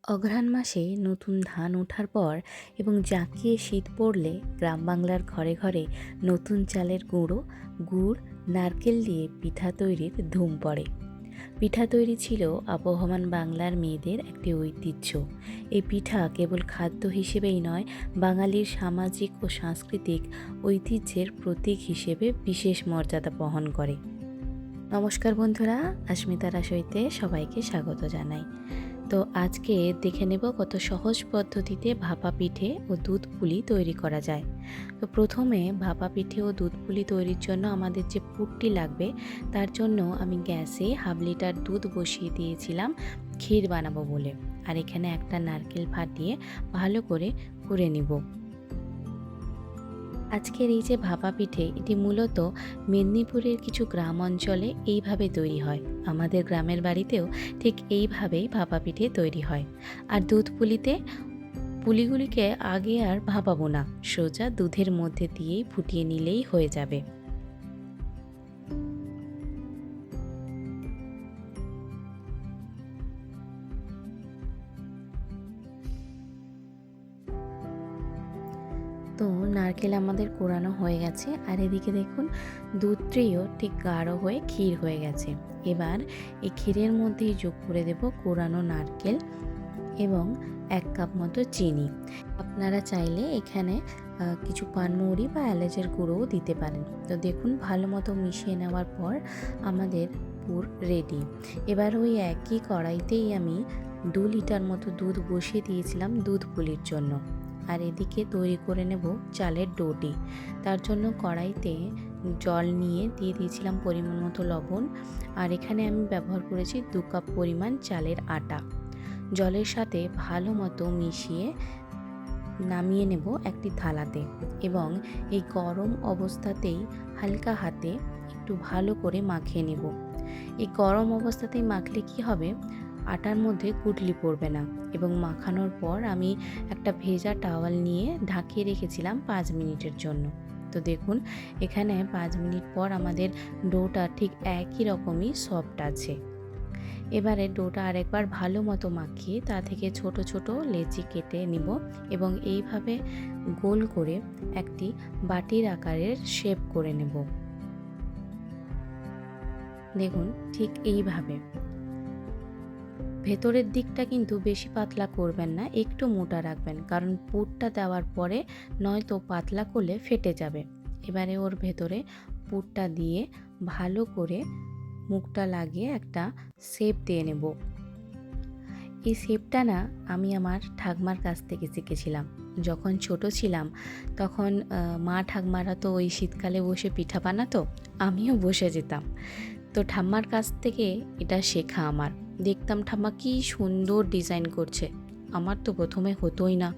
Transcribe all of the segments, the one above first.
অঘ্রাণ মাসে নতুন ধান ওঠার পর এবং জাঁকিয়ে শীত পড়লে গ্রাম বাংলার ঘরে ঘরে নতুন চালের গুঁড়ো, গুড়, নারকেল দিয়ে পিঠা তৈরির ধুম পড়ে। পিঠা তৈরি ছিল আবহমান বাংলার মেয়েদের একটি ঐতিহ্য। এই পিঠা কেবল খাদ্য হিসেবেই নয়, বাঙালির সামাজিক ও সাংস্কৃতিক ঐতিহ্যের প্রতীক হিসেবে বিশেষ মর্যাদা বহন করে। নমস্কার বন্ধুরা, আস্মিতা রাসইতে সবাইকে স্বাগত জানাই। তো আজকে দেখে নেব কত সহজ পদ্ধতিতে ভাপা পিঠে ও দুধ পুলি তৈরি করা যায়। তো প্রথমে ভাপা পিঠে ও দুধ পুলি তৈরির জন্য আমাদের যে পুরটি লাগবে, তার জন্য আমি গ্যাসে 1/2 লিটার দুধ বসিয়ে দিয়েছিলাম ক্ষীর বানাবো বলে। আর এখানে একটা নারকেল ফাটিয়ে ভালো করে কুড়ে নিব। আজকের এই যে ভাপা পিঠে, এটি মূলত মেদিনীপুরের কিছু গ্রাম অঞ্চলে এইভাবে তৈরি হয়। আমাদের গ্রামের বাড়িতেও ঠিক এইভাবেই ভাপা পিঠে তৈরি হয়। আর দুধ পুলিতে পুলিগুলিকে আগে আর ভাপাবো না, সোজা দুধের মধ্যে দিয়েই ফুটিয়ে নিলেই হয়ে যাবে। তো নারকেল আমাদের কোরানো হয়ে গেছে, আর এদিকে দেখুন দুধটিও ঠিক গাঢ় হয়ে ক্ষীর হয়ে গেছে। এবার এই ক্ষীরের মধ্যেই যোগ করে দেব কোরানো নারকেল এবং 1 কাপ মতো চিনি। আপনারা চাইলে এখানে কিছু পানমৌরি বা এলাচের গুঁড়োও দিতে পারেন। তো দেখুন ভালো মতো মিশিয়ে নেওয়ার পর আমাদের পুর রেডি। এবার ওই একই কড়াইতেই আমি 2 লিটার মতো দুধ বসিয়ে দিয়েছিলাম দুধ পুলির জন্য। আর এদিকে তৈরি করে নেব চালের ডোটি। তার জন্য কড়াইতে জল নিয়ে দিয়ে দিয়েছিলাম পরিমাণ মতো লবণ। আর এখানে আমি ব্যবহার করেছি 2 কাপ পরিমাণ চালের আটা। জলের সাথে ভালো মতো মিশিয়ে নামিয়ে নেব একটি থালাতে, এবং এই গরম অবস্থাতেই হালকা হাতে একটু ভালো করে মাখিয়ে নেব। এই গরম অবস্থাতেই মাখলে কি হবে, আটার মধ্যে গুটলি পড়বে না। এবং মাখানোর পর আমি একটা ভেজা টাওয়াল নিয়ে ঢাকিয়ে রেখেছিলাম 5 মিনিটের জন্য। তো দেখুন এখানে 5 মিনিট পর আমাদের ডোটা ঠিক একই রকমই সফট আছে। এবারে ডোটা আরেকবার ভালো মতো মাখিয়ে তা থেকে ছোট ছোট লেচি কেটে নিব, এবং এইভাবে গোল করে একটি বাটির আকারের শেপ করে নেব। দেখুন ঠিক এইভাবে ভেতরের দিকটা কিন্তু বেশি পাতলা করবেন না, একটু মোটা রাখবেন, কারণ পুরটা দেওয়ার পরে নয়তো পাতলা করলে ফেটে যাবে। এবারে ওর ভেতরে পুরটা দিয়ে ভালো করে মুখটা লাগিয়ে একটা শেপ দিয়ে নেব। এই শেপটা না আমি আমার ঠাকমার কাছ থেকে শিখেছিলাম। যখন ছোট ছিলাম তখন মা ঠাকমারা তো ওই শীতকালে বসে পিঠা বানাতো, আমিও বসে যেতাম। তো ঠাম্মার কাছ থেকে এটা শেখা আমার। দেখতাম ঠাম্মা কি সুন্দর ডিজাইন করছে, আমার তো প্রথমে হতোই না।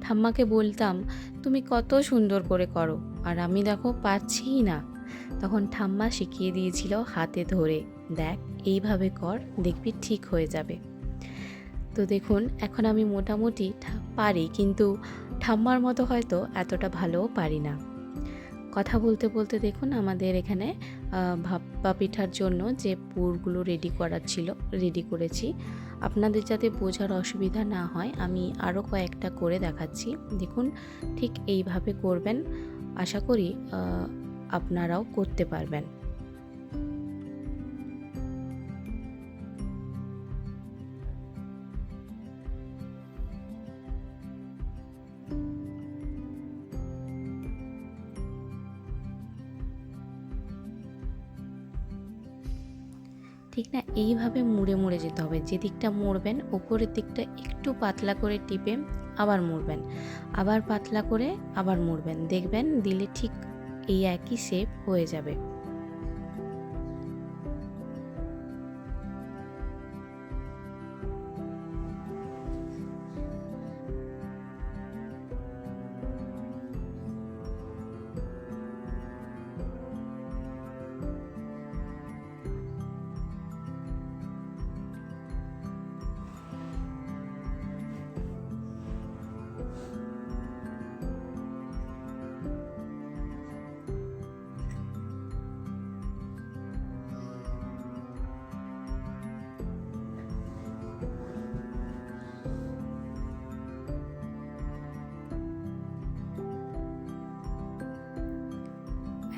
ঠাম্মাকে বলতাম, তুমি কত সুন্দর করে করো, আর আমি দেখো পাচ্ছিই না। তখন ঠাম্মা শিখিয়ে দিয়েছিল হাতে ধরে, দেখ এইভাবে কর, দেখবি ঠিক হয়ে যাবে। তো দেখুন এখন আমি মোটামুটি পারি, কিন্তু ঠাম্মার মতো হয়তো এতটা ভালোও পারি না। কথা বলতে বলতে দেখুন আমাদের এখানে ভাপা পিঠার জন্য যে পুরগুলো রেডি করেছি। আপনাদের যাতে বোঝার অসুবিধা না হয় আমি আরও কয়েকটা করে দেখাচ্ছি। দেখুন ঠিক এইভাবে করবেন, আশা করি আপনারাও করতে পারবেন। ঠিক না, এইভাবে মুড়ে মুড়ে যেতে হবে। যে দিকটা মুড়বেন ওপরের দিকটা একটু পাতলা করে টিপে আবার মুড়বেন, আবার পাতলা করে আবার মুড়বেন, দেখবেন দিলে ঠিক এই একই শেপ হয়ে যাবে।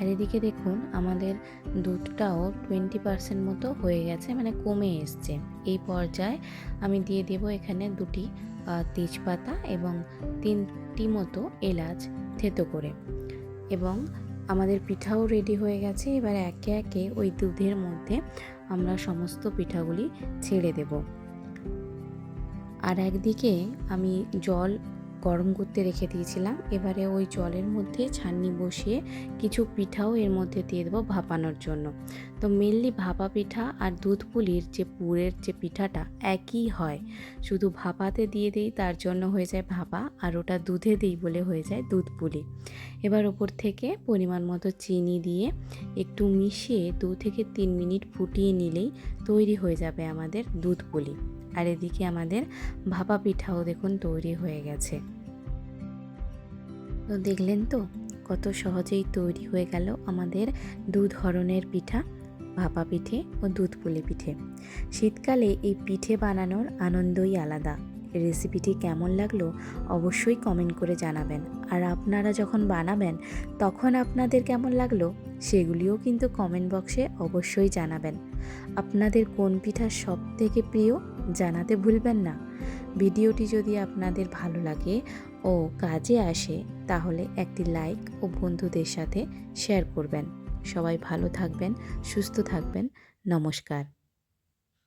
আর এদিকে দেখুন আমাদের দুধটাও 20% মতো হয়ে গেছে, মানে কমে এসছে। এই পর্যায়ে আমি দিয়ে দেব এখানে 2টি তেজপাতা এবং 3টি মতো এলাচ থেতো করে। এবং আমাদের পিঠাও রেডি হয়ে গেছে। এবার একে একে ওই দুধের মধ্যে আমরা সমস্ত পিঠাগুলি ছেড়ে দেব। আর একদিকে আমি জল গরম করতে রেখে দিয়েছিলাম। এবারে ওই জলের মধ্যে ছাঁকনি বসিয়ে কিছু পিঠাও এর মধ্যে দিয়ে দেবো ভাপানোর জন্য। তো মেনলি ভাপা পিঠা আর দুধ পুলির যে পুরের যে পিঠাটা একই হয়, শুধু ভাপাতে দিয়ে দিই তার জন্য হয়ে যায় ভাপা, আর ওটা দুধে দিই বলে হয়ে যায় দুধ পুলি। এবার ওপর থেকে পরিমাণ মতো চিনি দিয়ে একটু মিশিয়ে 2 থেকে 3 মিনিট ফুটিয়ে নিলেই তৈরি হয়ে যাবে আমাদের দুধ পুলি। আর এদিকে আমাদের ভাপা পিঠাও দেখুন তৈরি হয়ে গেছে। তো দেখলেন তো কত সহজেই তৈরি হয়ে গেল আমাদের 2 ধরনের পিঠা, ভাপা পিঠে ও দুধ পুলি পিঠে। শীতকালে এই পিঠে বানানোর আনন্দই আলাদা। রেসিপিটি কেমন লাগলো অবশ্যই কমেন্ট করে জানাবেন। আর আপনারা যখন বানাবেন তখন আপনাদের কেমন লাগলো সেগুলিও কিন্তু কমেন্ট বক্সে অবশ্যই জানাবেন। আপনাদের কোন পিঠা সবথেকে প্রিয় জানাতে ভুলবেন না। ভিডিওটি যদি আপনাদের ভালো লাগে ও কাজে আসে তাহলে একটি লাইক ও বন্ধুদের সাথে শেয়ার করবেন। সবাই ভালো থাকবেন, সুস্থ থাকবেন। নমস্কার।